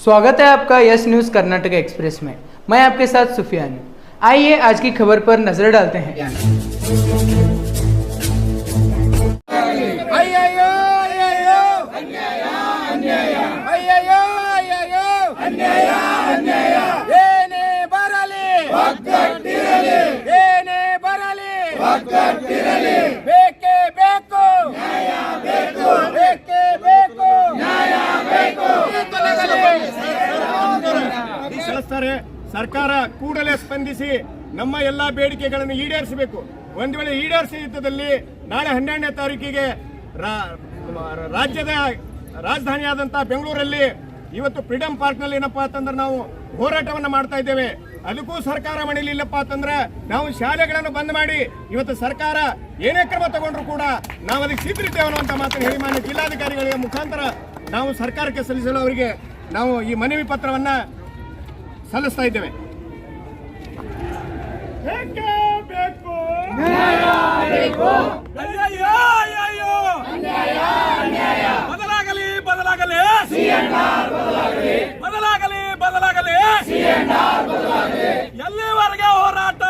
स्वागत है आपका यस न्यूज़ कर्नाटक एक्सप्रेस में। मैं आपके साथ सुफियान हूं। आइए आज की खबर पर नजर डालते हैं। ಸರ್ಕಾರ ಕೂಡಲೇ ಸ್ಪಂದಿಸಿ ನಮ್ಮ ಎಲ್ಲಾ ಬೇಡಿಕೆಗಳನ್ನು ಈಡೇರಿಸಬೇಕು. ಒಂದು ವೇಳೆ ಈಡೇರಿಸಿದಲ್ಲಿ ನಾಳೆ 12ನೇ ತಾರೀಕಿಗೆ ರಾಜ್ಯದ ರಾಜಧಾನಿಯಾದಂತಹ ಬೆಂಗಳೂರಲ್ಲಿ ಇವತ್ತು ಫ್ರೀಡಂ ಪಾರ್ಕ್ ನಲ್ಲಿ ಏನಪ್ಪಾ ಅಂತಂದ್ರೆ ನಾವು ಹೋರಾಟವನ್ನು ಮಾಡ್ತಾ ಇದ್ದೇವೆ. ಅದಕ್ಕೂ ಸರ್ಕಾರ ಮಣಿಲಿಲ್ಲಪ್ಪ ಅಂತಂದ್ರೆ ನಾವು ಶಾಲೆಗಳನ್ನು ಬಂದ್ ಮಾಡಿ ಇವತ್ತು ಸರ್ಕಾರ ಏನೇ ಕ್ರಮ ತಗೊಂಡ್ರು ಕೂಡ ನಾವು ಅದಕ್ಕೆ ಸಿದ್ಧರಿದ್ದೇವೆ ಅನ್ನುವಂತ ಮಾತನ್ನು ಹೇಳಿ ಮಾನ್ಯ ಜಿಲ್ಲಾಧಿಕಾರಿಗಳಿಗೆ ಮುಖಾಂತರ ನಾವು ಸರ್ಕಾರಕ್ಕೆ ಸಲ್ಲಿಸಲು ಅವರಿಗೆ ನಾವು ಈ ಮನವಿ ಪತ್ರವನ್ನ ಸಲ್ಲಿಸ್ತಾ ಇದ್ದೇವೆ. ಬದಲಾಗಲಿ ಬದಲಾಗಲಿ ಬದಲಾಗಲಿ ಬದಲಾಗಲಿ ಎಲ್ಲಿವರೆಗೆ ಹೋರಾಟ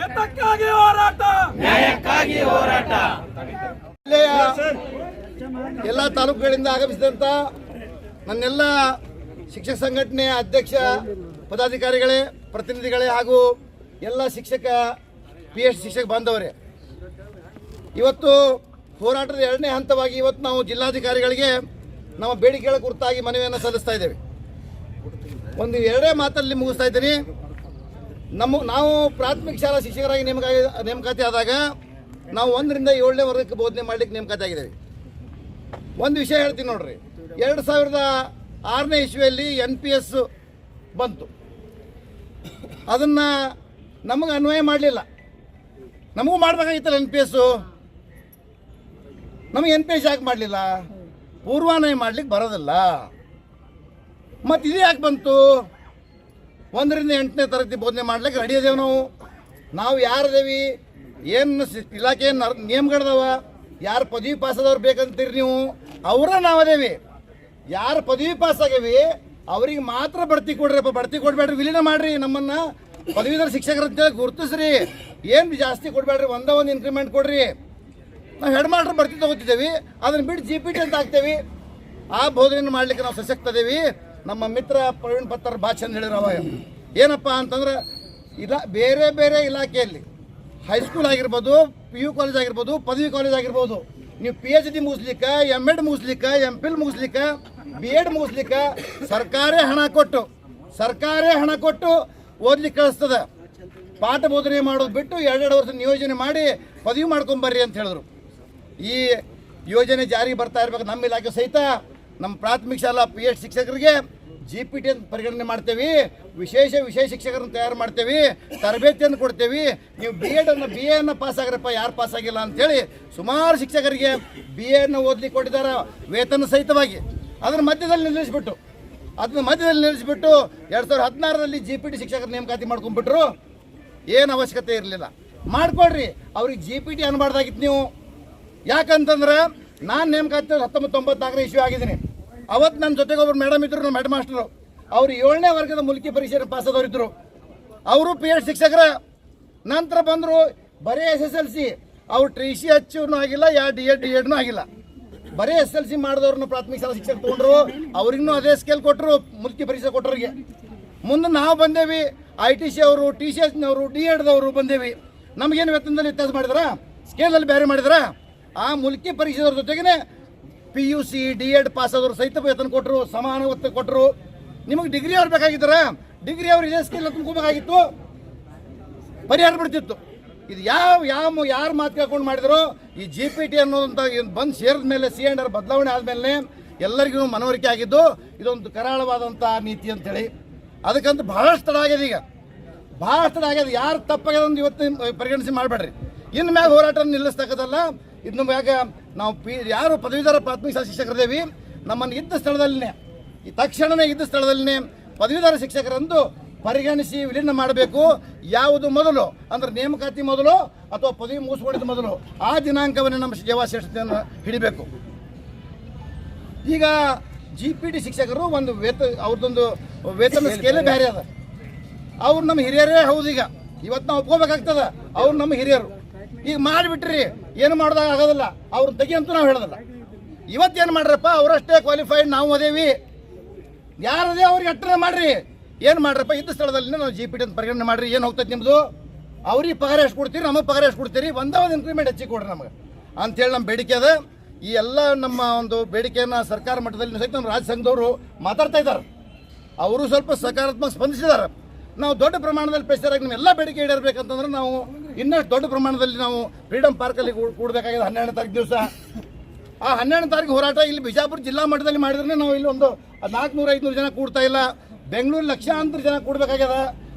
ಎತ್ತಕ್ಕಾಗಿ ಹೋರಾಟ ನ್ಯಾಯಕ್ಕಾಗಿ ಹೋರಾಟ. ಎಲ್ಲ ತಾಲೂಕುಗಳಿಂದ ಆಗಮಿಸಿದಂತ ನನ್ನೆಲ್ಲ ಶಿಕ್ಷಕ ಸಂಘಟನೆಯ ಅಧ್ಯಕ್ಷ ಪದಾಧಿಕಾರಿಗಳೇ, ಪ್ರತಿನಿಧಿಗಳೇ ಹಾಗೂ ಎಲ್ಲ ಶಿಕ್ಷಕ PH ಶಿಕ್ಷಕ ಬಾಂಧವರೇ, ಇವತ್ತು ಹೋರಾಟದ 2ನೇ ಹಂತವಾಗಿ ಇವತ್ತು ನಾವು ಜಿಲ್ಲಾಧಿಕಾರಿಗಳಿಗೆ ನಮ್ಮ ಬೇಡಿಕೆಗಳ ಕುರಿತಾಗಿ ಮನವಿಯನ್ನು ಸಲ್ಲಿಸ್ತಾ ಇದ್ದೇವೆ. ಒಂದು 2 ಮಾತಲ್ಲಿ ಮುಗಿಸ್ತಾ ಇದ್ದೀನಿ. ನಾವು ಪ್ರಾಥಮಿಕ ಶಾಲಾ ಶಿಕ್ಷಕರಾಗಿ ನೇಮಕಾತಿ ಆದಾಗ ನಾವು 1ರಿಂದ 7ನೇ ವರ್ಗಕ್ಕೆ ಬೋಧನೆ ಮಾಡಲಿಕ್ಕೆ ನೇಮಕಾತಿ ಆಗಿದ್ದೇವೆ. ಒಂದು ವಿಷಯ ಹೇಳ್ತೀನಿ ನೋಡ್ರಿ, 2006ನೇ ಇಸ್ವಿಯಲ್ಲಿ NPS ಬಂತು. ಅದನ್ನು ನಮಗೆ ಅನ್ವಯ ಮಾಡಲಿಲ್ಲ. ನಮಗೂ ಮಾಡಬೇಕಾಗಿತ್ತಲ್ಲ NPS. ನಮಗೆ NPS ಯಾಕೆ ಮಾಡಲಿಲ್ಲ? ಪೂರ್ವಾನ್ವಯ ಮಾಡ್ಲಿಕ್ಕೆ ಬರೋದಿಲ್ಲ. ಮತ್ತು ಇದು ಯಾಕೆ ಬಂತು? 1ರಿಂದ 8ನೇ ತರಗತಿ ಬೋಧನೆ ಮಾಡ್ಲಿಕ್ಕೆ ರೆಡಿ ಅದೇವು. ನಾವು ಯಾರದೇವಿ, ಏನು ಇಲಾಖೆ ನಿಯಮಗಳದವ, ಯಾರು ಪದವಿ ಪಾಸಾದವ್ರು ಬೇಕಂತೀರಿ ನೀವು, ಅವರ ನಾವು ಅದೇವಿ. ಯಾರು ಪದವಿ ಪಾಸ್ ಆಗ್ಯಾವಿ ಅವ್ರಿಗೆ ಮಾತ್ರ ಬಡ್ತಿ ಕೊಡ್ರಿಪ್ಪ. ಬಡ್ತಿ ಕೊಡ್ಬೇಡ್ರಿ, ವಿಲೀನ ಮಾಡ್ರಿ, ನಮ್ಮನ್ನು ಪದವೀಧರ ಶಿಕ್ಷಕರ ಅಂತೇಳಿ ಗುರುತಿಸ್ರಿ. ಏನು ಜಾಸ್ತಿ ಕೊಡ್ಬೇಡ್ರಿ, ಒಂದು ಇನ್ಕ್ರಿಮೆಂಟ್ ಕೊಡ್ರಿ. ನಾವು ಹೆಡ್ ಮಾಸ್ಟರ್ ಬಡ್ತಿ ತಗೋತಿದ್ದೇವೆ, ಅದನ್ನು ಬಿಟ್ಟು GPT ಅಂತ ಹಾಕ್ತೇವೆ. ಆ ಬೋಧನೆಯನ್ನು ಮಾಡಲಿಕ್ಕೆ ನಾವು ಸಶಕ್ತ ಅದೇವಿ. ನಮ್ಮ ಮಿತ್ರ ಪ್ರವೀಣ್ ಪತ್ತರ್ ಭಾಷೆ ಹೇಳಿರವ ಏನಪ್ಪ ಅಂತಂದ್ರೆ, ಬೇರೆ ಬೇರೆ ಇಲಾಖೆಯಲ್ಲಿ ಹೈಸ್ಕೂಲ್ ಆಗಿರ್ಬೋದು, PU ಕಾಲೇಜ್ ಆಗಿರ್ಬೋದು, ಪದವಿ ಕಾಲೇಜ್ ಆಗಿರ್ಬೋದು, ನೀವು PhD ಮುಗಿಸ್ಲಿಕ್ಕೆ, MEd ಮುಗಿಸ್ಲಿಕ್ಕೆ, MPhil ಮುಗಿಸ್ಲಿಕ್ಕೆ, B.Ed ಮುಗಿಸ್ಲಿಕ್ಕೆ ಸರ್ಕಾರೇ ಹಣ ಕೊಟ್ಟು ಓದ್ಲಿಕ್ಕೆ ಕಳಿಸ್ತದೆ. ಪಾಠ ಬೋಧನೆ ಮಾಡೋದು ಬಿಟ್ಟು 2 ವರ್ಷ ನಿಯೋಜನೆ ಮಾಡಿ ಪದವಿ ಮಾಡ್ಕೊಂಬರ್ರಿ ಅಂತ ಹೇಳಿದ್ರು. ಈ ಯೋಜನೆ ಜಾರಿಗೆ ಬರ್ತಾ ಇರ್ಬೇಕು. ನಮ್ಮ ಇಲಾಖೆ ಸಹಿತ ನಮ್ಮ ಪ್ರಾಥಮಿಕ ಶಾಲಾ PH ಶಿಕ್ಷಕರಿಗೆ GPT ಅಂತ ಪರಿಗಣನೆ ಮಾಡ್ತೇವೆ. ವಿಶೇಷ ಶಿಕ್ಷಕರನ್ನು ತಯಾರು ಮಾಡ್ತೇವೆ, ತರಬೇತಿಯನ್ನು ಕೊಡ್ತೇವೆ. ನೀವು BA ಪಾಸ್ ಆಗ್ರಪ್ಪ, ಯಾರು ಪಾಸ್ ಆಗಿಲ್ಲ ಅಂಥೇಳಿ ಸುಮಾರು ಶಿಕ್ಷಕರಿಗೆ BA ಓದ್ಲಿಕ್ಕೆ ಕೊಟ್ಟಿದ್ದಾರೆ, ವೇತನ ಸಹಿತವಾಗಿ. ಅದರ ಮಧ್ಯದಲ್ಲಿ ನಿಲ್ಲಿಸ್ಬಿಟ್ಟು 2016ರಲ್ಲಿ GPT ಶಿಕ್ಷಕರ ನೇಮಕಾತಿ ಮಾಡ್ಕೊಂಡ್ಬಿಟ್ರು. ಏನು ಅವಶ್ಯಕತೆ ಇರಲಿಲ್ಲ. ಮಾಡ್ಕೊಡ್ರಿ, ಅವ್ರಿಗೆ GPT ಅನ್ನಬಾರ್ದಾಗಿತ್ತು ನೀವು. ಯಾಕಂತಂದ್ರೆ ನಾನು ನೇಮಕಾತಿ 1994ನೇ ಇಸ್ವಿ ಆಗಿದ್ದೀನಿ. ಅವತ್ತು ನನ್ನ ಜೊತೆಗೆ ಒಬ್ಬರು ಮೇಡಮ್ ಇದ್ದರು, ನಮ್ಮ ಹೆಡ್ ಮಾಸ್ಟರು. ಅವರು 7ನೇ ವರ್ಗದ ಮುಲ್ಕಿ ಪರೀಕ್ಷೆ ಪಾಸದವ್ರು ಇದ್ದರು. ಅವರು PH ಶಿಕ್ಷಕರ. ನಂತರ ಬಂದರು ಬರೀ SSLC. ಅವ್ರು TCH ಆಗಿಲ್ಲ, D.Edನೂ ಆಗಿಲ್ಲ. ಬರೀ SSLC ಮಾಡಿದವ್ರನ್ನ ಪ್ರಾಥಮಿಕ ಶಾಲಾ ಶಿಕ್ಷಕ ತೊಗೊಂಡ್ರು. ಅವ್ರಿಗೂ ಅದೇ ಸ್ಕೇಲ್ ಕೊಟ್ಟರು, ಮುಲ್ಕಿ ಪರೀಕ್ಷೆ ಕೊಟ್ಟವ್ರಿಗೆ. ಮುಂದೆ ನಾವು ಬಂದೇವಿ, ITC ಅವರು, TCHನವರು, D.Edದವರು ಬಂದೇವಿ. ನಮಗೇನು ವೇತನದಲ್ಲಿ ವ್ಯತ್ಯಾಸ ಮಾಡಿದಾರ? ಸ್ಕೇಲಲ್ಲಿ ಬೇರೆ ಮಾಡಿದಾರ? ಆ ಮುಲ್ಕಿ ಪರೀಕ್ಷೆದವ್ರ ಜೊತೆಗೇ PUC, D.Ed ಪಾಸಾದವ್ರು ಸಹಿತ ವೇತನ ಕೊಟ್ಟರು, ಸಮಾನ ಒತ್ತು ಕೊಟ್ಟರು. ನಿಮಗೆ ಡಿಗ್ರಿ ಅವ್ರು ಬೇಕಾಗಿದ್ದಾರ? ಡಿಗ್ರಿ ಅವ್ರು ಇದೇ ಸ್ಕಿಲ್ ತುಂಬ್ಕೋಬೇಕಾಗಿತ್ತು, ಪರಿಹಾರ ಬಿಡ್ತಿತ್ತು. ಇದು ಯಾರು ಮಾತು ಕೇಳ್ಕೊಂಡು ಮಾಡಿದ್ರು? ಈ GPT ಅನ್ನೋದಂತ ಬಂದು ಸೇರಿದ ಮೇಲೆ, C&R ಬದಲಾವಣೆ ಆದಮೇಲೆ ಎಲ್ಲರಿಗೂ ಮನವರಿಕೆ ಆಗಿದ್ದು ಇದೊಂದು ಕರಾಳವಾದಂಥ ನೀತಿ ಅಂತೇಳಿ. ಅದಕ್ಕಂತ ಬಹಳಷ್ಟು ತಡ ಆಗ್ಯದ. ಈಗ ಬಹಳಷ್ಟು ತಡ ಆಗ್ಯದ. ಯಾರು ತಪ್ಪಾಗ್ಯದ ಅಂತ ಇವತ್ತು ಪರಿಗಣಿಸಿ ಮಾಡಬೇಡ್ರಿ. ಇನ್ನು ಮ್ಯಾಗ ಹೋರಾಟ ನಿಲ್ಲಿಸ್ತಕ್ಕದಲ್ಲ. ಇನ್ನು ಮ್ಯಾಗ ನಾವು ಯಾರು ಪದವೀಧರ ಪ್ರಾಥಮಿಕ ಶಾಲಾ ಶಿಕ್ಷಕರದೇವಿ, ನಮ್ಮನ್ನು ಇದ್ದ ಸ್ಥಳದಲ್ಲಿನೇ, ಈ ತಕ್ಷಣವೇ ಇದ್ದ ಸ್ಥಳದಲ್ಲಿನೇ ಪದವೀಧರ ಶಿಕ್ಷಕರಂದು ಪರಿಗಣಿಸಿ ವಿಲೀನ ಮಾಡಬೇಕು. ಯಾವುದು ಮೊದಲು ಅಂದ್ರೆ ನೇಮಕಾತಿ ಮೊದಲು ಅಥವಾ ಪದವಿ ಮುಗಿಸ್ಕೊಂಡಿದ್ದ ಮೊದಲು ಆ ದಿನಾಂಕವನ್ನು ನಮ್ಮ ಸೇವಾ ಶ್ರೇಷ್ಠತೆಯನ್ನು ಹಿಡಿಬೇಕು. ಈಗ GPT ಶಿಕ್ಷಕರು ಒಂದು ಅವ್ರದ್ದೊಂದು ವೇತನ ಸ್ಕೇಲೇ ಬೇರೆ ಅದ. ಅವ್ರು ನಮ್ಮ ಹಿರಿಯರೇ ಹೌದು. ಈಗ ಇವತ್ತು ನಾವು ಒಪ್ಕೋಬೇಕಾಗ್ತದ, ಅವ್ರು ನಮ್ಮ ಹಿರಿಯರು. ಈಗ ಮಾಡಿಬಿಟ್ರಿ ಏನು ಮಾಡೋದಾಗ ಆಗೋದಿಲ್ಲ, ಅವ್ರನ್ನ ತೆಗಿ ಅಂತೂ ನಾವು ಹೇಳೋದಿಲ್ಲ. ಇವತ್ತೇನು ಮಾಡ್ರಪ್ಪ, ಅವರಷ್ಟೇ ಕ್ವಾಲಿಫೈಡ್ ನಾವು ಅದೇವಿ, ಯಾರದೇ ಅವ್ರಿಗೆ ಅಟ್ಟನೆ ಮಾಡ್ರಿ. ಏನು ಮಾಡ್ರಪ್ಪ, ಇದ್ದ ಸ್ಥಳದಲ್ಲಿ ನಾವು GPT ಅಂತ ಪರಿಗಣನೆ ಮಾಡ್ರಿ. ಏನು ಹೋಗ್ತೈತೆ ನಿಮ್ಮದು, ಅವ್ರಿಗೆ ಪಗಾರ ಎಷ್ಟು ಕೊಡ್ತೀರಿ, ನಮಗೆ ಪಗಾರ ಎಷ್ಟು ಕೊಡ್ತೀರಿ, ಒಂದು ಇನ್ಕ್ರಿಮೆಂಟ್ ಹೆಚ್ಚಿಗೆ ಕೊಡ್ರಿ ನಮಗೆ ಅಂಥೇಳಿ ನಮ್ಮ ಬೇಡಿಕೆ ಅದ. ಈ ಎಲ್ಲ ನಮ್ಮ ಒಂದು ಬೇಡಿಕೆಯನ್ನು ಸರ್ಕಾರ ಮಟ್ಟದಲ್ಲಿ ಸಹಿತ ನಮ್ಮ ರಾಜ್ಯ ಸಂಘದವರು ಮಾತಾಡ್ತಾ ಇದ್ದಾರೆ. ಅವರು ಸ್ವಲ್ಪ ಸಕಾರಾತ್ಮಕ ಸ್ಪಂದಿಸಿದ್ದಾರೆ. ನಾವು ದೊಡ್ಡ ಪ್ರಮಾಣದಲ್ಲಿ ಪ್ರೆಷರ್ ಆಗಿ ಎಲ್ಲ ಬೇಡಿಕೆ ಈಡೇರಬೇಕಂತಂದ್ರೆ ನಾವು ಇನ್ನಷ್ಟು ದೊಡ್ಡ ಪ್ರಮಾಣದಲ್ಲಿ ನಾವು ಫ್ರೀಡಮ್ ಪಾರ್ಕಲ್ಲಿ ಕೂಡಬೇಕಾಗಿದೆ 12ನೇ ತಾರೀಕು ದಿವಸ. ಆ 12ನೇ ತಾರೀಕು ಹೋರಾಟ ಇಲ್ಲಿ ಬಿಜಾಪುರ ಜಿಲ್ಲಾ ಮಟ್ಟದಲ್ಲಿ ಮಾಡಿದ್ರೆ ನಾವು ಇಲ್ಲಿ ಒಂದು 400-500 ಜನ ಕೂಡ್ತಾ ಇಲ್ಲ. ಬೆಂಗಳೂರು ಲಕ್ಷಾಂತರ ಜನ ಕೂಡಬೇಕಾಗ್ಯದ.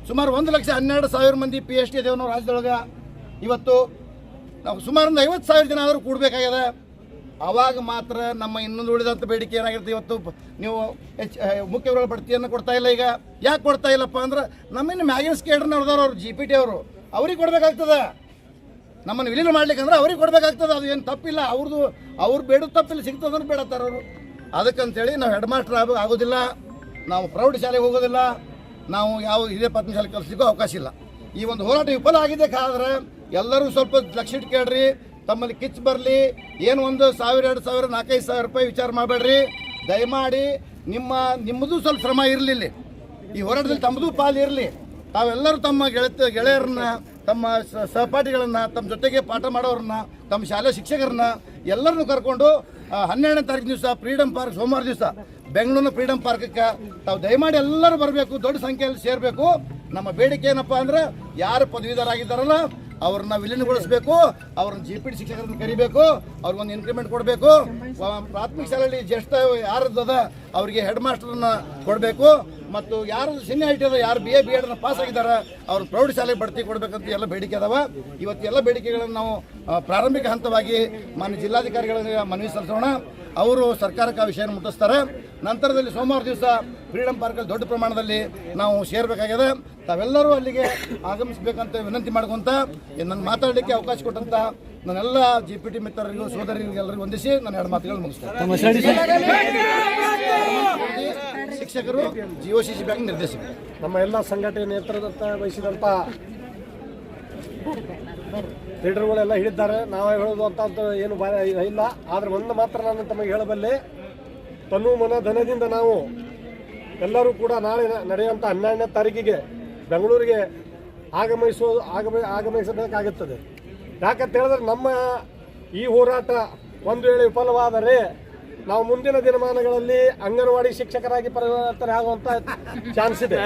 ಸುಮಾರು 1,12,000 ಮಂದಿ PhD ಇದೇವೆ ನಾವು ರಾಜ್ಯದೊಳಗೆ. ಇವತ್ತು ನಾವು ಸುಮಾರು ಒಂದು 50,000 ಜನ ಆದರೂ ಕೂಡಬೇಕಾಗ್ಯದ. ಆವಾಗ ಮಾತ್ರ ನಮ್ಮ ಇನ್ನೊಂದು ಉಳಿದಂಥ ಬೇಡಿಕೆ ಏನಾಗಿರುತ್ತೆ, ಇವತ್ತು ನೀವು ಮುಖ್ಯಗಳ ಬಡ್ತಿಯನ್ನು ಕೊಡ್ತಾ ಇಲ್ಲ. ಈಗ ಯಾಕೆ ಕೊಡ್ತಾ ಇಲ್ಲಪ್ಪ ಅಂದ್ರೆ ನಮ್ಮಿನ್ನು ಮ್ಯಾಗಿನ ಸ್ಕೇಡ್ರನ್ನ ನೋಡಿದವ್ರು ಅವ್ರು GPT ಅವರು, ಅವ್ರಿಗೆ ಕೊಡಬೇಕಾಗ್ತದೆ. ನಮ್ಮನ್ನು ವಿಲೀನ ಮಾಡ್ಲಿಕ್ಕೆ ಅಂದ್ರೆ ಅವ್ರಿಗೆ ಕೊಡಬೇಕಾಗ್ತದೆ. ಅದು ಏನು ತಪ್ಪಿಲ್ಲ, ಅವ್ರು ಬೇಡೋದು ತಪ್ಪಿಲ್ಲ, ಸಿಗ್ತದಂದ್ರೆ ಬೇಡತ್ತಾರ ಅವರು. ಅದಕ್ಕಂತೇಳಿ ನಾವು ಹೆಡ್ ಮಾಸ್ಟರ್ ಆಗೋದಿಲ್ಲ, ನಾವು ಪ್ರೌಢಶಾಲೆಗೆ ಹೋಗೋದಿಲ್ಲ, ನಾವು ಯಾವ ಹಿರಿಯ ಪ್ರಾಥಮಿಕ ಶಾಲೆ ಕಲಿಸ್ಲಿಕ್ಕೂ ಅವಕಾಶ ಇಲ್ಲ. ಈ ಒಂದು ಹೋರಾಟ ವಿಫಲ ಆಗಿದೆ ಕಾದ್ರೆ ಎಲ್ಲರೂ ಸ್ವಲ್ಪ ಲಕ್ಷ ಇಟ್ಟು ಕೇಳ್ರಿ. ತಮ್ಮಲ್ಲಿ ಕಿಚ್ಚು ಬರಲಿ, ಏನು 1,000, 2,000, 4,000 ರೂಪಾಯಿ ವಿಚಾರ ಮಾಡಬೇಡ್ರಿ. ದಯಮಾಡಿ ನಿಮ್ಮದು ಸ್ವಲ್ಪ ಶ್ರಮ ಇರಲಿಲ್ಲ, ಈ ಹೋರಾಟದಲ್ಲಿ ತಮ್ಮದು ಪಾಲು ಇರಲಿ. ತಾವೆಲ್ಲರೂ ತಮ್ಮ ಗೆಳೆಯರನ್ನ, ತಮ್ಮ ಸಹಪಾಠಿಗಳನ್ನು, ತಮ್ಮ ಜೊತೆಗೆ ಪಾಠ ಮಾಡೋರನ್ನ, ತಮ್ಮ ಶಾಲೆ ಶಿಕ್ಷಕರನ್ನ ಎಲ್ಲರನ್ನೂ ಕರ್ಕೊಂಡು 12ನೇ ತಾರೀಕು ದಿವಸ ಫ್ರೀಡಮ್ ಪಾರ್ಕ್ ಸೋಮವಾರ ದಿವಸ ಬೆಂಗಳೂರಿನ ಫ್ರೀಡಮ್ ಪಾರ್ಕಕ್ಕೆ ತಾವು ದಯಮಾಡಿ ಎಲ್ಲರೂ ಬರಬೇಕು, ದೊಡ್ಡ ಸಂಖ್ಯೆಯಲ್ಲಿ ಸೇರಬೇಕು. ನಮ್ಮ ಬೇಡಿಕೆ ಏನಪ್ಪ ಅಂದ್ರೆ ಯಾರು ಪದವೀಧರಾಗಿದ್ದಾರಲ್ಲ ಅವ್ರನ್ನ ವಿಲೀನಗೊಳಿಸಬೇಕು, ಅವ್ರನ್ನ GPT ಶಿಕ್ಷಕರನ್ನ ಕರಿಬೇಕು, ಅವ್ರಿಗೊಂದು ಇನ್ಕ್ರಿಮೆಂಟ್ ಕೊಡಬೇಕು. ಪ್ರಾಥಮಿಕ ಶಾಲೆಯಲ್ಲಿ ಜ್ಯೇಷ್ಠ ಯಾರದ್ದದ ಅವ್ರಿಗೆ ಹೆಡ್ ಮಾಸ್ಟರ್ನ ಕೊಡಬೇಕು. ಮತ್ತು ಯಾರು ಸೀನಿಯಾರಿಟಿ ಅದ, ಯಾರು BA BEd ಪಾಸ್ ಆಗಿದ್ದಾರೆ ಅವ್ರ ಪ್ರೌಢಶಾಲೆಗೆ ಬಡ್ತಿ ಕೊಡಬೇಕಂತ ಎಲ್ಲ ಬೇಡಿಕೆ ಅದಾವ. ಇವತ್ತು ಎಲ್ಲ ಬೇಡಿಕೆಗಳನ್ನು ನಾವು ಪ್ರಾರಂಭಿಕ ಹಂತವಾಗಿ ಮಾನ್ಯ ಜಿಲ್ಲಾಧಿಕಾರಿಗಳಿಗೆ ಮನವಿ ಸಲ್ಲಿಸೋಣ. ಅವರು ಸರ್ಕಾರಕ್ಕೆ ಆ ವಿಷಯವನ್ನು ಮುಟ್ಟಿಸ್ತಾರೆ. ನಂತರದಲ್ಲಿ ಸೋಮವಾರ ದಿವಸ ಫ್ರೀಡಮ್ ಪಾರ್ಕಲ್ಲಿ ದೊಡ್ಡ ಪ್ರಮಾಣದಲ್ಲಿ ನಾವು ಸೇರಬೇಕಾಗಿದೆ. ತಾವೆಲ್ಲರೂ ಅಲ್ಲಿಗೆ ಆಗಮಿಸಬೇಕಂತ ವಿನಂತಿ ಮಾಡ್ಕೊಂತ ನನ್ನ ಮಾತಾಡಲಿಕ್ಕೆ ಅವಕಾಶ ಕೊಟ್ಟಂತ ನನ್ನೆಲ್ಲ GPT ಮಿತ್ರರಿಗೂ ಸೋದರಿಗೂ ಎಲ್ಲರಿಗೂ ವಂದಿಸಿ ನನ್ನ 2 ಮಾತುಗಳು ಮುಗಿಸ್ತೇನೆ. ಶಿಕ್ಷಕರು GOCC ಬ್ಯಾಂಕ್ ನಿರ್ದೇಶಕರು, ನಮ್ಮ ಎಲ್ಲ ಸಂಘಟನೆ ನೇತೃತ್ವ ವಹಿಸಿದಂಥ ಲೀಡರ್ಗಳೆಲ್ಲ ಹೇಳಿದ್ದಾರೆ. ನಾವೇ ಹೇಳೋದು ಅಂತ ಏನು ಇಲ್ಲ. ಆದರೆ ಒಂದು ಮಾತ್ರ ನಾನು ತಮಗೆ ಹೇಳಬಲ್ಲೆ, ತನು ಮನ ಧನದಿಂದ ನಾವು ಎಲ್ಲರೂ ಕೂಡ ನಾಳೆ ನಡೆಯುವಂಥ 12ನೇ ತಾರೀಕಿಗೆ ಬೆಂಗಳೂರಿಗೆ ಆಗಮಿಸಬೇಕಾಗುತ್ತದೆ. ಯಾಕಂತ ಹೇಳಿದ್ರೆ ನಮ್ಮ ಈ ಹೋರಾಟ ಒಂದು ವೇಳೆ ವಿಫಲವಾದರೆ ನಾವು ಮುಂದಿನ ದಿನಮಾನಗಳಲ್ಲಿ ಅಂಗನವಾಡಿ ಶಿಕ್ಷಕರಾಗಿ ಪರಿವರ್ತನೆ ಆಗುವಂತ ಚಾನ್ಸ್ ಇದೆ.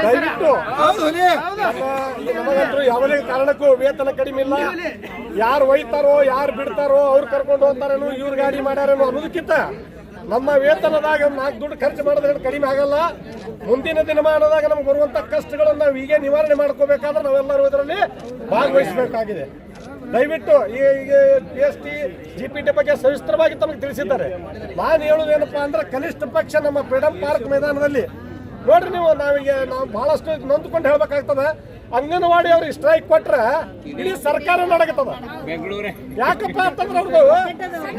ದಯವಿಟ್ಟು ನಮಗಂತೂ ಯಾವುದೇ ಕಾರಣಕ್ಕೂ ವೇತನ ಕಡಿಮೆ ಇಲ್ಲ. ಯಾರು ಒಯ್ತಾರೋ ಯಾರು ಬಿಡ್ತಾರೋ ಅವ್ರು ಕರ್ಕೊಂಡು ಹೋಗ್ತಾರೇನೋ ಇವ್ರು ಗಾಡಿ ಮಾಡ್ಯಾರೇನೋ ಅನ್ನೋದಕ್ಕಿಂತ ನಮ್ಮ ವೇತನದಾಗ 4 ದುಡ್ಡು ಖರ್ಚು ಮಾಡಿದ್ರೆ ಕಡಿಮೆ ಆಗಲ್ಲ. ಮುಂದಿನ ದಿನಮಾನದಾಗ ನಮ್ಗೆ ಬರುವಂತ ಕಷ್ಟಗಳನ್ನು ನಾವು ಹೀಗೆ ನಿವಾರಣೆ ಮಾಡ್ಕೋಬೇಕಾದ್ರೆ ನಾವೆಲ್ಲರೂ ಇದರಲ್ಲಿ ಭಾಗವಹಿಸಬೇಕಾಗಿದೆ. ದಯವಿಟ್ಟು ಈಗ PhD GPT ಬಗ್ಗೆ ಸವಿಸ್ತರವಾಗಿ ತಮಗೆ ತಿಳಿಸಿದ್ದಾರೆ. ನಾನು ಹೇಳೋದೇನಪ್ಪ ಅಂದ್ರೆ ಕನಿಷ್ಠ ಪಕ್ಷ ನಮ್ಮ ಫ್ರೀಡಮ್ ಪಾರ್ಕ್ ಮೈದಾನದಲ್ಲಿ ನೋಡ್ರಿ, ನಾವು ಬಹಳಷ್ಟು ನೊಂದ್ಕೊಂಡು ಹೇಳ್ಬೇಕಾಗ್ತದೆ. ಅಂಗನವಾಡಿ ಅವ್ರಿಗೆ ಸ್ಟ್ರೈಕ್ ಕೊಟ್ರೆ ಇಡೀ ಸರ್ಕಾರ ನಡಗತ್ತದ. ಯಾಕಪ್ಪ ಅಂತಂದ್ರೆ ಅವ್ರದ್ದು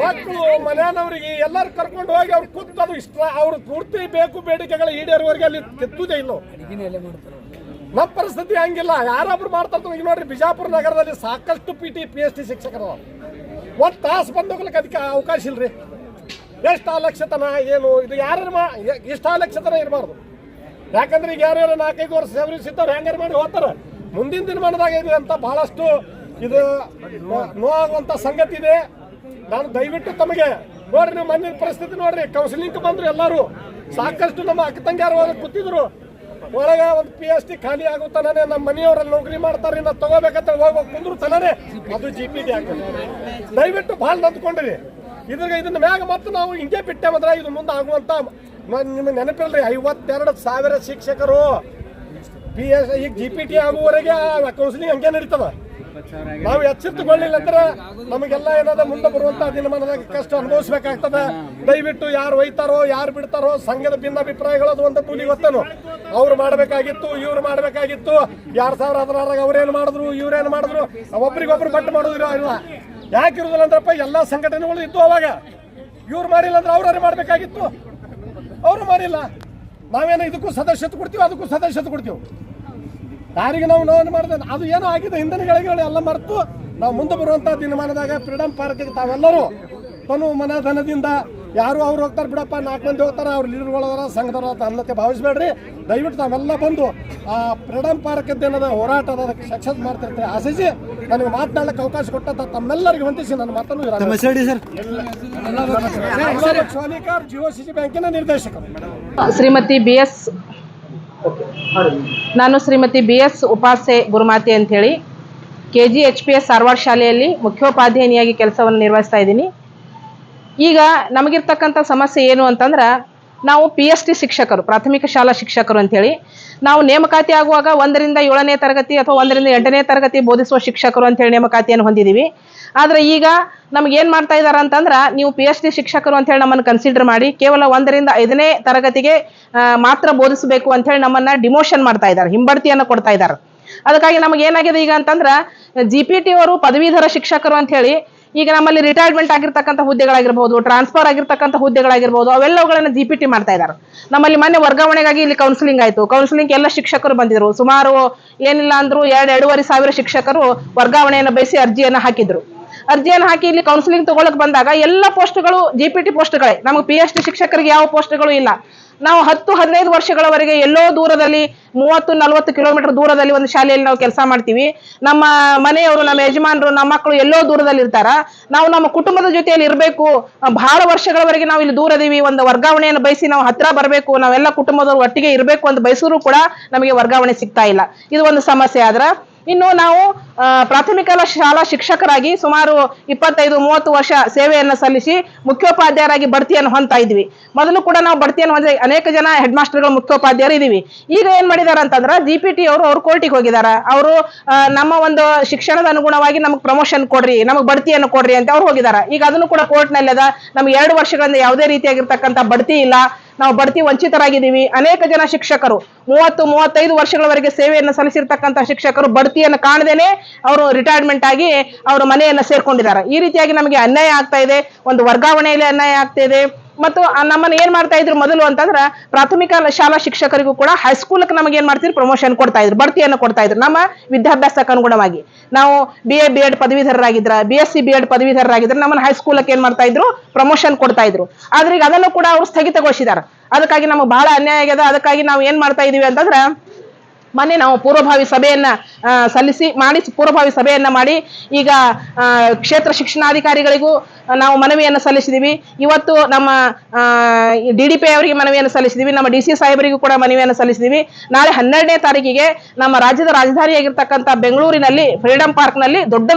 ಮಕ್ಕಳು ಮನೆಯವ್ರಿಗೆ ಎಲ್ಲರೂ ಕರ್ಕೊಂಡು ಹೋಗಿ ಅವ್ರು ಕೂತದು ಅವ್ರ ಪೂರ್ತಿ ಬೇಕು ಬೇಡಿಕೆಗಳ ಈಡೇರುವವರೆಗೆ ಅಲ್ಲಿ ಕೆತ್ತುದೇ ಇಲ್ಲ. ನಮ್ಮ ಪರಿಸ್ಥಿತಿ ಹಂಗಿಲ್ಲ, ಯಾರೊಬ್ರು ಮಾಡ್ತಾರೆ. ಈಗ ನೋಡ್ರಿ, ಬಿಜಾಪುರ ನಗರದಲ್ಲಿ ಸಾಕಷ್ಟು PhD ಶಿಕ್ಷಕರು 1 ತಾಸು ಬಂದೋಗ್ಲಿಕ್ಕೆ ಅದಕ್ಕೆ ಅವಕಾಶ ಇಲ್ರಿ. ಎಷ್ಟು ಅಲಕ್ಷತನ ಏನು ಇದು, ಯಾರು ಇಷ್ಟು ಅಲಕ್ಷತನ ಇರಬಾರ್ದು. ಯಾಕಂದ್ರೆ ಈಗ ಯಾರ್ಯಾರು 4-5 ವರ್ಷ ಸೇವರಿಸಿ ಇದ್ದವ್ರು ಹೆಂಗಾರು ಮಾಡಿ ಹೋಗ್ತಾರೆ. ಮುಂದಿನ ದಿನಮಾನದಾಗ ಇದೆ ಅಂತ ಬಹಳಷ್ಟು ಇದು ನೋವಾಗುವಂತ ಸಂಗತಿ ಇದೆ. ನಾನು ದಯವಿಟ್ಟು ತಮಗೆ ನೋಡ್ರಿ, ನೀವು ಮಣ್ಣಿನ ಪರಿಸ್ಥಿತಿ ನೋಡ್ರಿ, ಕೌನ್ಸಿಲಿಂಗ್ ಬಂದ್ರು ಎಲ್ಲರೂ ಸಾಕಷ್ಟು ನಮ್ಮ ಅಕ್ಕ ತಂಗಿಯರು ಕೂತಿದ್ರು. ಒಳಗ ಒಂದು PhD ಖಾಲಿ ಆಗುತ್ತಾನೆ, ನಮ್ಮ ಮನೆಯವರಲ್ಲಿ ನೌಕರಿ ಮಾಡ್ತಾರೆ, ನಾವು ತಗೋಬೇಕಂತ ಹೋಗಿ ಕುಂದ್ರು ತನೇ ಅದು GPT ಆಗ್ತದೆ. ದಯವಿಟ್ಟು ಭಾಳ ನಂದ್ಕೊಂಡ್ರಿ. ಇದನ್ನ ಮ್ಯಾಗ ಮತ್ತೆ ನಾವು ಹಿಂಗೆ ಬಿಟ್ಟೇವಂದ್ರೆ ಇದು ಮುಂದೆ ಆಗುವಂತ ನಿಮಗೆ ನೆನಪಿಲ್ರಿ, 52,000 ಶಿಕ್ಷಕರು ಈಗ GPT ಆಗುವವರೆಗೆ ಕೌನ್ಸಿಲಿಂಗ್ ಹಂಗೆ ನಡೀತದ. ನಾವು ಎಚ್ಚೆತ್ತುಕೊಳ್ಳಿಲ್ಲ ಅಂದ್ರೆ ನಮಗೆಲ್ಲ ಏನಾದ ಮುಂದೆ ಬರುವಂತ ದಿನಮಾನದಾಗ ಕಷ್ಟ ಅನುಭವಿಸ್ಬೇಕಾಗ್ತದೆ. ದಯವಿಟ್ಟು ಯಾರು ಒಯ್ತಾರೋ ಯಾರು ಬಿಡ್ತಾರೋ ಸಂಘದ ಭಿನ್ನಾಭಿಪ್ರಾಯಗಳದು ಒಂದು ಕೂಲಿ ಗೊತ್ತೇನು, ಅವ್ರು ಮಾಡಬೇಕಾಗಿತ್ತು ಇವ್ರು ಮಾಡಬೇಕಾಗಿತ್ತು. 2016 ಅವ್ರೇನು ಮಾಡಿದ್ರು ಇವ್ರೇನು ಮಾಡಿದ್ರು, ಒಬ್ರಿಗೊಬ್ರು ಬಟ್ಟು ಮಾಡೋದಿಲ್ಲ ಇಲ್ಲ. ಯಾಕಿರುದಿಲ್ಲ ಅಂದ್ರಪ್ಪ, ಎಲ್ಲ ಸಂಘಟನೆಗಳು ಇದ್ದು ಅವಾಗ ಇವ್ರು ಮಾಡಿಲ್ಲ ಅಂದ್ರೆ ಅವ್ರೇ ಮಾಡಬೇಕಾಗಿತ್ತು, ಅವರು ಮಾಡಿಲ್ಲ. ನಾವೇನೋ ಇದಕ್ಕೂ ಸದಸ್ಯತೆ ಕೊಡ್ತೀವಿ, ಅದಕ್ಕೂ ಸದಸ್ಯತೆ ಕೊಡ್ತೀವಿ. ಯಾರಿಗೆ ನಾವು ನೋವು ಮಾಡಿದೆ ಅದು ಏನೋ ಆಗಿದೆ ಹಿಂದಿನಗಳಿಗೆ ಎಲ್ಲ ಮರೆತು ನಾವು ಮುಂದೆ ಬರುವಂಥ ದಿನಮಾನದಾಗ ಫ್ರೀಡಮ್ ಪಾರ್ಕ್ಗೆ ತಾವೆಲ್ಲರೂ ತನು ಮನಧನದಿಂದ ಯಾರು ಅವ್ರು ಹೋಗ್ತಾರೆ ಬಿಡಪ್ಪ, 4 ಮಂದಿ ಹೋಗ್ತಾರೆ, ಅವ್ರು ಲೀಡರ್ಗಳದಾರ ಸಂಘದವ್ರ ಅನ್ನತೆ ಭಾವಿಸ್ಬೇಡ್ರಿ. ದಯವಿಟ್ಟು ತಾವೆಲ್ಲ ಬಂದು ಆ ಫ್ರೀಡಮ್ ಪಾರ್ಕ್ ಏನದ ಹೋರಾಟ ಅದಕ್ಕೆ ಸಕ್ಸಸ್ ಮಾಡ್ತಿರ್ತಾರೆ ಆಶಿಸಿ ನನಗೆ ಮಾತನಾಡಕ್ಕೆ ಅವಕಾಶ ಕೊಟ್ಟ ತಮ್ಮೆಲ್ಲರಿಗೆ ವಂದಿಸಿ ನನ್ನ ಮಾತನ್ನು ಸೋನಿಕಾರ್ ಜಿಒಸಿಸಿ ಬ್ಯಾಂಕಿನ ನಿರ್ದೇಶಕರು. ನಾನು ಶ್ರೀಮತಿ BS ಉಪಾಸೆ ಗುರುಮಾತೆ ಅಂಥೇಳಿ KGHPS ಸಾರವಾಡ ಶಾಲೆಯಲ್ಲಿ ಮುಖ್ಯೋಪಾಧ್ಯಾಯಿನಿಯಾಗಿ ಕೆಲಸವನ್ನು ನಿರ್ವಹಿಸ್ತಾ ಇದ್ದೀನಿ. ಈಗ ನಮಗಿರ್ತಕ್ಕಂಥ ಸಮಸ್ಯೆ ಏನು ಅಂತಂದ್ರೆ, ನಾವು PST ಶಿಕ್ಷಕರು, ಪ್ರಾಥಮಿಕ ಶಾಲಾ ಶಿಕ್ಷಕರು ಅಂಥೇಳಿ ನಾವು ನೇಮಕಾತಿ ಆಗುವಾಗ 1ರಿಂದ 7ನೇ ತರಗತಿ ಅಥವಾ 1ರಿಂದ 8ನೇ ತರಗತಿ ಬೋಧಿಸುವ ಶಿಕ್ಷಕರು ಅಂತೇಳಿ ನೇಮಕಾತಿಯನ್ನು ಹೊಂದಿದ್ದೀವಿ. ಆದರೆ ಈಗ ನಮಗೇನು ಮಾಡ್ತಾ ಇದ್ದಾರೆ ಅಂತಂದ್ರೆ, ನೀವು PST ಶಿಕ್ಷಕರು ಅಂತೇಳಿ ನಮ್ಮನ್ನು ಕನ್ಸಿಡರ್ ಮಾಡಿ ಕೇವಲ 1ರಿಂದ 5ನೇ ತರಗತಿಗೆ ಮಾತ್ರ ಬೋಧಿಸಬೇಕು ಅಂಥೇಳಿ ನಮ್ಮನ್ನು ಡಿಮೋಷನ್ ಮಾಡ್ತಾ ಇದ್ದಾರೆ, ಹಿಂಬಡ್ತಿಯನ್ನು ಕೊಡ್ತಾ ಇದ್ದಾರೆ. ಅದಕ್ಕಾಗಿ ನಮಗೇನಾಗಿದೆ ಈಗ ಅಂತಂದ್ರೆ, GPT ಅವರು ಪದವೀಧರ ಶಿಕ್ಷಕರು ಅಂಥೇಳಿ ಈಗ ನಮ್ಮಲ್ಲಿ ರಿಟೈರ್ಮೆಂಟ್ ಆಗಿರ್ತಕ್ಕಂಥ ಹುದ್ದೆಗಳಾಗಿರ್ಬೋದು, ಟ್ರಾನ್ಸ್ಫರ್ ಆಗಿರ್ತಕ್ಕಂಥ ಹುದ್ದೆಗಳಾಗಿರ್ಬೋದು, ಅವೆಲ್ಲವುಗಳನ್ನು GPT ಮಾಡ್ತಾ ಇದ್ದಾರೆ. ನಮ್ಮಲ್ಲಿ ಮೊನ್ನೆ ವರ್ಗಾವಣೆಗಾಗಿ ಇಲ್ಲಿ ಕೌನ್ಸಿಲಿಂಗ್ ಆಯಿತು. ಕೌನ್ಸಿಲಿಂಗ್ ಎಲ್ಲ ಶಿಕ್ಷಕರು ಬಂದಿದ್ರು. ಸುಮಾರು ಏನಿಲ್ಲ ಅಂದ್ರು 2,500 ಶಿಕ್ಷಕರು ವರ್ಗಾವಣೆಯನ್ನು ಬಯಸಿ ಅರ್ಜಿಯನ್ನು ಹಾಕಿದ್ರು. ಅರ್ಜಿಯನ್ನು ಹಾಕಿ ಇಲ್ಲಿ ಕೌನ್ಸಿಲಿಂಗ್ ತಗೊಳಕ್ ಬಂದಾಗ ಎಲ್ಲ ಪೋಸ್ಟ್ಗಳು GPT ಪೋಸ್ಟ್ಗಳೇ, ನಮಗೆ PST ಶಿಕ್ಷಕರಿಗೆ ಯಾವ ಪೋಸ್ಟ್ಗಳು ಇಲ್ಲ. ನಾವು 10-15 ವರ್ಷಗಳವರೆಗೆ ಎಲ್ಲೋ ದೂರದಲ್ಲಿ 30-40 ಕಿಲೋಮೀಟರ್ ದೂರದಲ್ಲಿ ಒಂದು ಶಾಲೆಯಲ್ಲಿ ನಾವು ಕೆಲಸ ಮಾಡ್ತೀವಿ. ನಮ್ಮ ಮನೆಯವರು, ನಮ್ಮ ಯಜಮಾನರು, ನಮ್ಮ ಮಕ್ಕಳು ಎಲ್ಲೋ ದೂರದಲ್ಲಿ ಇರ್ತಾರ. ನಾವು ನಮ್ಮ ಕುಟುಂಬದ ಜೊತೆಯಲ್ಲಿ ಇರಬೇಕು, ಬಹಳ ವರ್ಷಗಳವರೆಗೆ ನಾವು ಇಲ್ಲಿ ದೂರದೀವಿ, ಒಂದು ವರ್ಗಾವಣೆಯನ್ನು ಬಯಸಿ ನಾವು ಹತ್ರ ಬರಬೇಕು, ನಾವೆಲ್ಲ ಕುಟುಂಬದವರು ಒಟ್ಟಿಗೆ ಇರಬೇಕು ಅಂತ ಬಯಸಿದ್ರು ಕೂಡ ನಮಗೆ ವರ್ಗಾವಣೆ ಸಿಗ್ತಾ ಇಲ್ಲ. ಇದು ಒಂದು ಸಮಸ್ಯೆ. ಆದ್ರೆ ಇನ್ನು ನಾವು ಪ್ರಾಥಮಿಕ ಶಾಲಾ ಶಿಕ್ಷಕರಾಗಿ ಸುಮಾರು 25-30 ವರ್ಷ ಸೇವೆಯನ್ನು ಸಲ್ಲಿಸಿ ಮುಖ್ಯೋಪಾಧ್ಯಾಯರಾಗಿ ಬಡ್ತಿಯನ್ನು ಹೊಂದ್ತಾ ಇದ್ವಿ. ಮೊದಲು ಕೂಡ ನಾವು ಬಡ್ತಿಯನ್ನು ಹೊಂದಿ ಅನೇಕ ಜನ ಹೆಡ್ ಮಾಸ್ಟರ್ಗಳು ಮುಖ್ಯೋಪಾಧ್ಯಾಯರು ಇದೀವಿ. ಈಗ ಏನ್ ಮಾಡಿದಾರ ಅಂತಂದ್ರೆ, GPT ಅವರು ಕೋರ್ಟಿಗೆ ಹೋಗಿದಾರ. ಅವರು ನಮ್ಮ ಒಂದು ಶಿಕ್ಷಣದ ಅನುಗುಣವಾಗಿ ನಮಗೆ ಪ್ರಮೋಷನ್ ಕೊಡ್ರಿ, ನಮಗೆ ಬಡ್ತಿಯನ್ನು ಕೊಡ್ರಿ ಅಂತ ಅವ್ರು ಹೋಗಿದಾರ. ಈಗ ಅದನ್ನು ಕೂಡ ಕೋರ್ಟ್ ನಲ್ಲಿ ಅದ. ನಮ್ಗೆ 2 ವರ್ಷಗಳಿಂದ ಯಾವುದೇ ರೀತಿಯಾಗಿರ್ತಕ್ಕಂಥ ಬಡ್ತಿ ಇಲ್ಲ, ನಾವು ಬಡ್ತಿ ವಂಚಿತರಾಗಿದ್ದೀವಿ. ಅನೇಕ ಜನ ಶಿಕ್ಷಕರು 30-35 ವರ್ಷಗಳವರೆಗೆ ಸೇವೆಯನ್ನು ಸಲ್ಲಿಸಿರ್ತಕ್ಕಂಥ ಶಿಕ್ಷಕರು ಬಡ್ತಿಯನ್ನು ಕಾಣದೇನೆ ಅವರು ರಿಟೈರ್ಮೆಂಟ್ ಆಗಿ ಅವರು ಮನೆಯನ್ನ ಸೇರ್ಕೊಂಡಿದ್ದಾರೆ. ಈ ರೀತಿಯಾಗಿ ನಮಗೆ ಅನ್ಯಾಯ ಆಗ್ತಾ ಇದೆ, ಒಂದು ವರ್ಗಾವಣೆಯಲ್ಲಿ ಅನ್ಯಾಯ ಆಗ್ತಾ ಇದೆ. ಮತ್ತು ನಮ್ಮನ್ನ ಏನ್ ಮಾಡ್ತಾ ಇದ್ರು ಮೊದಲು ಅಂತಂದ್ರೆ, ಪ್ರಾಥಮಿಕ ಶಾಲಾ ಶಿಕ್ಷಕರಿಗೂ ಕೂಡ ಹೈಸ್ಕೂಲ್ಗೆ ನಮಗೆ ಏನ್ ಮಾಡ್ತಿದ್ರು, ಪ್ರಮೋಷನ್ ಕೊಡ್ತಾ ಇದ್ರು, ಬಡ್ತಿಯನ್ನು ಕೊಡ್ತಾ ಇದ್ರು ನಮ್ಮ ವಿದ್ಯಾಭ್ಯಾಸಕ್ಕೆ ಅನುಗುಣವಾಗಿ. ನಾವು BA B.Ed ಪದವೀಧರರಾಗಿದ್ರ, BSc B.Ed ಪದವೀಧರರಾಗಿದ್ರೆ ನಮ್ಮನ್ನ ಹೈಸ್ಕೂಲಕ್ಕೆ ಏನ್ ಮಾಡ್ತಾ ಇದ್ರು, ಪ್ರಮೋಷನ್ ಕೊಡ್ತಾ ಇದ್ರು. ಆದ್ರೆ ಈಗ ಅದನ್ನು ಕೂಡ ಅವರು ಸ್ಥಗಿತಗೊಳಿಸಿದ್ದಾರೆ. ಅದಕ್ಕಾಗಿ ನಮಗೆ ಬಹಳ ಅನ್ಯಾಯ ಆಗಿದೆ. ಅದಕ್ಕಾಗಿ ನಾವು ಏನ್ ಮಾಡ್ತಾ ಇದೀವಿ ಅಂತಂದ್ರೆ, ಮೊನ್ನೆ ನಾವು ಪೂರ್ವಭಾವಿ ಸಭೆಯನ್ನ ಪೂರ್ವಭಾವಿ ಸಭೆಯನ್ನ ಮಾಡಿ ಈಗ ಕ್ಷೇತ್ರ ಶಿಕ್ಷಣಾಧಿಕಾರಿಗಳಿಗೂ ನಾವು ಮನವಿಯನ್ನು ಸಲ್ಲಿಸಿದೀವಿ. ಇವತ್ತು ನಮ್ಮ DDP ಅವರಿಗೆ ಮನವಿಯನ್ನು ಸಲ್ಲಿಸಿದೀವಿ, ನಮ್ಮ DC ಸಾಹೇಬರಿಗೂ ಕೂಡ ಮನವಿಯನ್ನು ಸಲ್ಲಿಸಿದೀವಿ. ನಾಳೆ 12ನೇ ತಾರೀಕಿಗೆ ನಮ್ಮ ರಾಜ್ಯದ ರಾಜಧಾನಿಯಾಗಿರ್ತಕ್ಕಂಥ ಬೆಂಗಳೂರಿನಲ್ಲಿ ಫ್ರೀಡಮ್ ಪಾರ್ಕ್ ನಲ್ಲಿ ದೊಡ್ಡ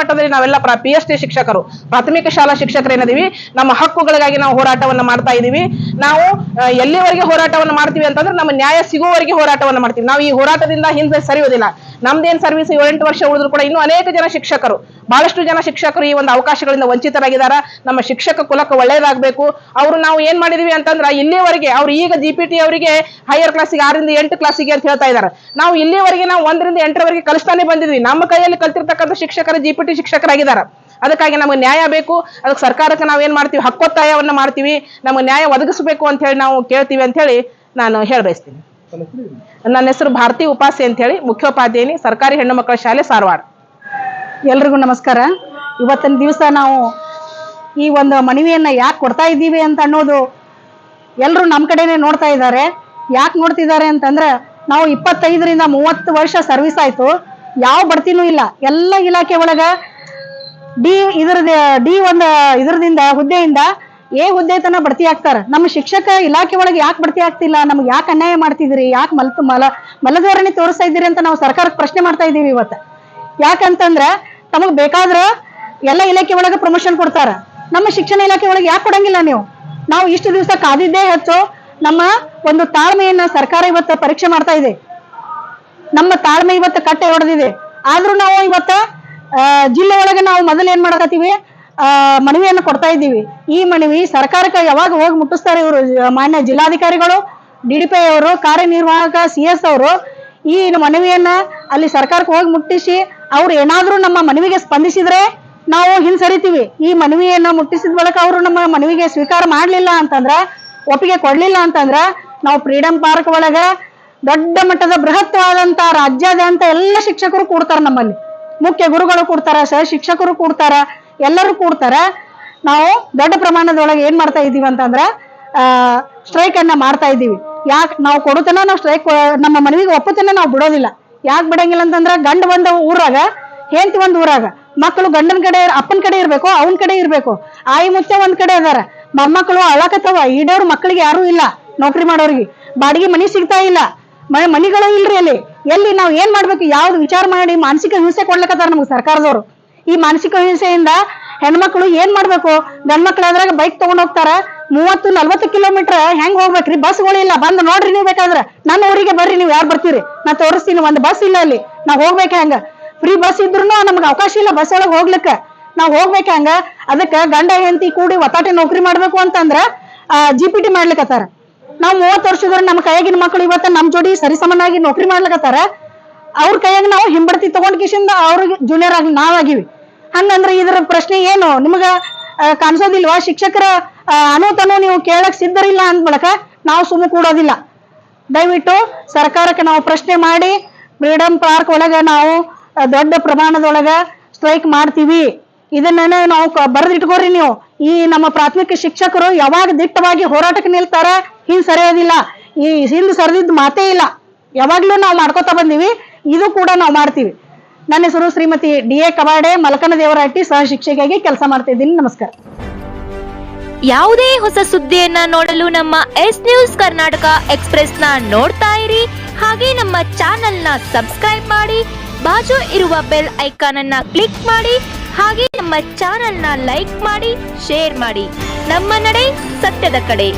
ಮಟ್ಟದಲ್ಲಿ ನಾವೆಲ್ಲ PST ಶಿಕ್ಷಕರು, ಪ್ರಾಥಮಿಕ ಶಾಲಾ ಶಿಕ್ಷಕರೇನಿದೀವಿ, ನಮ್ಮ ಹಕ್ಕುಗಳಿಗಾಗಿ ನಾವು ಹೋರಾಟವನ್ನು ಮಾಡ್ತಾ ಇದೀವಿ. ನಾವು ಎಲ್ಲಿವರೆಗೆ ಹೋರಾಟವನ್ನು ಮಾಡ್ತೀವಿ ಅಂತಂದ್ರೆ, ನಮ್ಮ ನ್ಯಾಯ ಸಿಗುವವರೆಗೆ ಹೋರಾಟವನ್ನು ಮಾಡ್ತೀವಿ. ನಾವು ಈ ಹೋರಾಟದಿಂದ ಹಿಂದೆ ಸರಿಯೋದಿಲ್ಲ. ನಮ್ದೇನ್ ಸರ್ವಿಸ್ 7-8 ವರ್ಷ ಉಳಿದ್ರು ಕೂಡ ಇನ್ನೂ ಅನೇಕ ಜನ ಶಿಕ್ಷಕರು, ಬಹಳಷ್ಟು ಜನ ಶಿಕ್ಷಕರು ಈ ಒಂದು ಅವಕಾಶಗಳಿಂದ ವಂಚಿತರಾಗಿದ್ದಾರೆ. ನಮ್ಮ ಶಿಕ್ಷಕ ಕುಲಕ್ಕೆ ಒಳ್ಳೇದಾಗಬೇಕು. ಅವರು ನಾವು ಏನ್ ಮಾಡಿದೀವಿ ಅಂತಂದ್ರೆ, ಇಲ್ಲಿವರೆಗೆ ಅವ್ರು ಈಗ GPT ಅವರಿಗೆ ಹೈಯರ್ ಕ್ಲಾಸಿಗೆ 6ರಿಂದ 8 ಕ್ಲಾಸಿಗೆ ಅಂತ ಹೇಳ್ತಾ ಇದ್ದಾರೆ. ನಾವು ಇಲ್ಲಿವರೆಗೆ ನಾವು 1ರಿಂದ 8ರವರೆಗೆ ಕಲಿಸ್ತಾನೆ ಬಂದಿದ್ವಿ. ನಮ್ಮ ಕೈಯಲ್ಲಿ ಕಲ್ತಿರ್ತಕ್ಕಂಥ ಶಿಕ್ಷಕರು GPT ಶಿಕ್ಷಕರಾಗಿದ್ದಾರೆ. ಅದಕ್ಕಾಗಿ ನಮಗೆ ನ್ಯಾಯ ಬೇಕು. ಅದಕ್ಕೆ ಸರ್ಕಾರಕ್ಕೆ ನಾವು ಏನ್ ಮಾಡ್ತೀವಿ, ಹಕ್ಕೊತ್ತಾಯವನ್ನು ಮಾಡ್ತೀವಿ. ನಮಗೆ ನ್ಯಾಯ ಒದಗಿಸಬೇಕು ಅಂತ ಹೇಳಿ ನಾವು ಕೇಳ್ತೀವಿ ಅಂತ ಹೇಳಿ ನಾನು ಹೇಳಬಯಸ್ತೀನಿ. ನನ್ನ ಹೆಸರು ಭಾರತಿ ಉಪಾಸೆ ಅಂತ ಹೇಳಿ, ಮುಖ್ಯೋಪಾಧ್ಯಾಯಿನಿ, ಸರ್ಕಾರಿ ಹೆಣ್ಣು ಮಕ್ಕಳ ಶಾಲೆ ಸಾರವಾಡ. ಎಲ್ರಿಗೂ ನಮಸ್ಕಾರ. ಇವತ್ತಿನ ದಿವಸ ನಾವು ಈ ಒಂದು ಮನವಿಯನ್ನ ಯಾಕೆ ಕೊಡ್ತಾ ಇದ್ದೀವಿ ಅಂತ ಅನ್ನೋದು ಎಲ್ಲರೂ ನಮ್ಮ ಕಡೆನೆ ನೋಡ್ತಾ ಇದ್ದಾರೆ. ಯಾಕೆ ನೋಡ್ತಿದ್ದಾರೆ ಅಂತಂದ್ರೆ, ನಾವು 25ರಿಂದ 30 ವರ್ಷ ಸರ್ವಿಸ್ ಆಯ್ತು, ಯಾವ ಬಡ್ತಿನೂ ಇಲ್ಲ. ಎಲ್ಲ ಇಲಾಖೆ ಒಳಗ ಇದರದಿಂದ ಹುದ್ದೆಯಿಂದ A ಹುದ್ದೆ ತನ ಬಡ್ತಿ ಆಗ್ತಾರ. ನಮ್ಮ ಶಿಕ್ಷಕ ಇಲಾಖೆ ಒಳಗೆ ಯಾಕೆ ಬಡ್ತಿ ಆಗ್ತಿಲ್ಲ, ನಮ್ಗೆ ಯಾಕೆ ಅನ್ಯಾಯ ಮಾಡ್ತಿದ್ರಿ, ಯಾಕೆ ಮಲಧೋರಣೆ ತೋರಿಸ್ತಾ ಇದ್ದೀರಿ ಅಂತ ನಾವು ಸರ್ಕಾರಕ್ಕೆ ಪ್ರಶ್ನೆ ಮಾಡ್ತಾ ಇದೀವಿ ಇವತ್ತು. ಯಾಕಂತಂದ್ರ ತಮಗ್ ಬೇಕಾದ್ರ ಎಲ್ಲ ಇಲಾಖೆ ಒಳಗೆ ಪ್ರಮೋಷನ್ ಕೊಡ್ತಾರ, ನಮ್ಮ ಶಿಕ್ಷಣ ಇಲಾಖೆ ಒಳಗೆ ಯಾಕೆ ಕೊಡಂಗಿಲ್ಲ ನೀವು? ನಾವು ಇಷ್ಟು ದಿವಸ ಕಾದಿದ್ದೇ ಹೆಚ್ಚು. ನಮ್ಮ ಒಂದು ತಾಳ್ಮೆಯನ್ನ ಸರ್ಕಾರ ಇವತ್ತು ಪರೀಕ್ಷೆ ಮಾಡ್ತಾ ಇದೆ. ನಮ್ಮ ತಾಳ್ಮೆ ಇವತ್ತು ಕಟ್ಟೆ ಹೊಡೆದಿದೆ. ಆದ್ರೂ ನಾವು ಇವತ್ತ ಜಿಲ್ಲೆ ಒಳಗೆ ನಾವು ಮೊದಲು ಏನ್ ಮಾಡಕತ್ತೀವಿ, ಮನವಿಯನ್ನು ಕೊಡ್ತಾ ಇದ್ದೀವಿ. ಈ ಮನವಿ ಸರ್ಕಾರಕ್ಕೆ ಯಾವಾಗ ಹೋಗಿ ಮುಟ್ಟಿಸ್ತಾರೆ ಇವರು, ಮಾನ್ಯ ಜಿಲ್ಲಾಧಿಕಾರಿಗಳು, DDP ಅವರು, ಕಾರ್ಯನಿರ್ವಾಹಕ CS ಅವರು ಈ ಮನವಿಯನ್ನ ಅಲ್ಲಿ ಸರ್ಕಾರಕ್ಕೆ ಹೋಗಿ ಮುಟ್ಟಿಸಿ ಅವ್ರು ಏನಾದ್ರೂ ನಮ್ಮ ಮನವಿಗೆ ಸ್ಪಂದಿಸಿದ್ರೆ ನಾವು ಹಿಂಸರಿತೀವಿ. ಈ ಮನವಿಯನ್ನ ಮುಟ್ಟಿಸಿದ ಬಳಿಕ ಅವರು ನಮ್ಮ ಮನವಿಗೆ ಸ್ವೀಕಾರ ಮಾಡಲಿಲ್ಲ ಅಂತಂದ್ರ, ಒಪ್ಪಿಗೆ ಕೊಡ್ಲಿಲ್ಲ ಅಂತಂದ್ರ ನಾವು ಫ್ರೀಡಂ ಪಾರ್ಕ್ ಒಳಗ ದೊಡ್ಡ ಮಟ್ಟದ ಬೃಹತ್ವಾದಂತ ರಾಜ್ಯಾದ್ಯಂತ ಎಲ್ಲ ಶಿಕ್ಷಕರು ಕೂಡ್ತಾರ, ನಮ್ಮಲ್ಲಿ ಮುಖ್ಯ ಗುರುಗಳು ಕೂಡ್ತಾರ, ಸಹ ಶಿಕ್ಷಕರು ಕೂಡ್ತಾರ, ಎಲ್ಲರೂ ಕೂಡ್ತಾರ. ನಾವು ದೊಡ್ಡ ಪ್ರಮಾಣದೊಳಗೆ ಏನ್ ಮಾಡ್ತಾ ಇದೀವಿ ಅಂತಂದ್ರ ಸ್ಟ್ರೈಕ್ ಅನ್ನ ಮಾಡ್ತಾ ಇದ್ದೀವಿ. ಯಾಕೆ ನಾವು ಕೊಡುತ್ತನ ನಾವು ಸ್ಟ್ರೈಕ್ ನಮ್ಮ ಮನವಿಗೆ ಒಪ್ಪುತ್ತನ ನಾವು ಬಿಡೋದಿಲ್ಲ. ಯಾಕೆ ಬಿಡಂಗಿಲ್ಲ ಅಂತಂದ್ರ ಗಂಡ ಒಂದ ಊರಾಗ ಹೆಂಡತಿ ಒಂದ್ ಊರಾಗ, ಮಕ್ಕಳು ಗಂಡನ ಕಡೆ ಅಪ್ಪನ ಕಡೆ ಇರ್ಬೇಕು, ಅವನ ಕಡೆ ಇರ್ಬೇಕು. ಆಯಿ ಮುಚ್ಚ ಒಂದ್ ಕಡೆ ಅದಾರ, ಮೊಮ್ಮಕ್ಕಳು ಅಳಕತ್ತವ, ಈಡೋರು ಮಕ್ಕಳಿಗೆ ಯಾರು ಇಲ್ಲ, ನೌಕರಿ ಮಾಡೋರಿಗೆ ಬಾಡಿಗೆ ಮನಿ ಸಿಗ್ತಾ ಇಲ್ಲ, ಮನಿಗಳು ಇಲ್ರಿ. ಎಲ್ಲಿ ನಾವು ಏನ್ ಮಾಡ್ಬೇಕು, ಯಾವ್ದು ವಿಚಾರ ಮಾಡಿ ಮಾನಸಿಕ ಹಿಂಸೆ ಕೊಡ್ಲಿಕ್ಕತ್ತಾರ ನಮ್ಗೆ ಸರ್ಕಾರದವರು. ಈ ಮಾನಸಿಕ ಹಿಂಸೆಯಿಂದ ಹೆಣ್ಮಕ್ಳು ಏನ್ ಮಾಡ್ಬೇಕು, ಗಂಡ್ ಮಕ್ಳು ಅದ್ರಾಗ ಬೈಕ್ ತಗೊಂಡ್ ಹೋಗ್ತಾರ, 30-40 ಕಿಲೋಮೀಟರ್ ಹೆಂಗ್ ಹೋಗ್ಬೇಕ್ರಿ, ಬಸ್ಗಳಿಲ್ಲ. ಬಂದ್ ನೋಡ್ರಿ ನೀವು ಬೇಕಾದ್ರ, ನನ್ನ ಊರಿಗೆ ಬರ್ರಿ, ನೀವು ಯಾರು ಬರ್ತೀರಿ, ನಾ ತೋರಿಸ್ತೀನಿ. ಒಂದ್ ಬಸ್ ಇಲ್ಲ ಅಲ್ಲಿ, ನಾವ್ ಹೋಗ್ಬೇಕು ಹೆಂಗ? ಫ್ರೀ ಬಸ್ ಇದ್ರು ನಮ್ಗೆ ಅವಕಾಶ ಇಲ್ಲ ಬಸ್ ಒಳಗೆ ಹೋಗ್ಲಿಕ್ಕ, ನಾವ್ ಹೋಗ್ಬೇಕು ಹೆಂಗ? ಅದಕ್ಕ ಗಂಡ ಹೆಂಡತಿ ಕೂಡಿ ಒತ್ತಾಟೆ ನೌಕರಿ ಮಾಡ್ಬೇಕು ಅಂತಂದ್ರ GPT ಮಾಡ್ಲಿಕ್ಕತ್ತಾರ. ನಾವ್ 30 ವರ್ಷದ ನಮ್ಮ ಕೈಯಾಗಿನ ಮಕ್ಕಳು ಇವತ್ತ ನಮ್ ಜೋಡಿ ಸರಿಸಮನಾಗಿ ನೌಕರಿ ಮಾಡ್ಲಿಕ್ಕತ್ತಾರ. ಅವ್ರ ಕೈಯಾಗ ನಾವು ಹಿಂಬಡ್ತಿ ತಗೊಂಡ್ ಕಿಶಿಂದ ಅವ್ರಿಗೆ ಜೂನಿಯರ್ ಆಗಿ ನಾವಾಗಿವಿ. ಹಂಗಂದ್ರ ಇದ್ರ ಪ್ರಶ್ನೆ ಏನು ನಿಮ್ಗ ಕಾಣಿಸೋದಿಲ್ವಾ? ಶಿಕ್ಷಕರ ಅನುತನು ನೀವು ಕೇಳಕ್ ಸಿದ್ಧರಿಲ್ಲ ಅಂದ ಬಳಕ ನಾವು ಸುಮ್ಮ ಕೂಡೋದಿಲ್ಲ. ದಯವಿಟ್ಟು ಸರ್ಕಾರಕ್ಕೆ ನಾವು ಪ್ರಶ್ನೆ ಮಾಡಿ ಫ್ರೀಡಂ ಪಾರ್ಕ್ ಒಳಗ ನಾವು ದೊಡ್ಡ ಪ್ರಮಾಣದೊಳಗ ಸ್ಟ್ರೈಕ್ ಮಾಡ್ತೀವಿ. ಇದನ್ನ ನಾವು ಬರೆದಿಟ್ಕೋರಿ ನೀವು. ಈ ನಮ್ಮ ಪ್ರಾಥಮಿಕ ಶಿಕ್ಷಕರು ಯಾವಾಗ ದಿಟ್ಟವಾಗಿ ಹೋರಾಟಕ್ಕೆ ನಿಲ್ತಾರ, ಹಿಂದ್ ಸರಿಯೋದಿಲ್ಲ. ಈ ಹಿಂದ್ ಸರಿದಿದ್ದ ಮಾತೇ ಇಲ್ಲ, ಯಾವಾಗ್ಲೂ ನಾವು ಮಾಡ್ಕೋತಾ ಬಂದೀವಿ, ಇದು ಕೂಡ ನಾವು ಮಾಡ್ತೀವಿ. ನನ್ನ ಹೆಸರು ಶ್ರೀಮತಿ DA ಕಬಾಡೆ, ಮಲಕನ ದೇವರಹಟ್ಟಿ, ಸಹ ಶಿಕ್ಷಕಿಯಾಗಿ ಕೆಲಸ ಮಾಡ್ತಾ ಇದ್ದೀನಿ. ನಮಸ್ಕಾರ. ಯಾವುದೇ ಹೊಸ ಸುದ್ದಿಯನ್ನ ನೋಡಲು ನಮ್ಮ ಎಸ್ ನ್ಯೂಸ್ ಕರ್ನಾಟಕ ಎಕ್ಸ್ಪ್ರೆಸ್ ನ ನೋಡ್ತಾ ಇರಿ. ಹಾಗೆ ನಮ್ಮ ಚಾನೆಲ್ ನ ಸಬ್ಸ್ಕ್ರೈಬ್ ಮಾಡಿ, ಬಾಜು ಇರುವ ಬೆಲ್ ಐಕಾನ್ ಅನ್ನ ಕ್ಲಿಕ್ ಮಾಡಿ. ಹಾಗೆ ನಮ್ಮ ಚಾನೆಲ್ ನ ಲೈಕ್ ಮಾಡಿ, ಶೇರ್ ಮಾಡಿ. ನಮ್ಮ ನಡೆ ಸತ್ಯದ ಕಡೆ.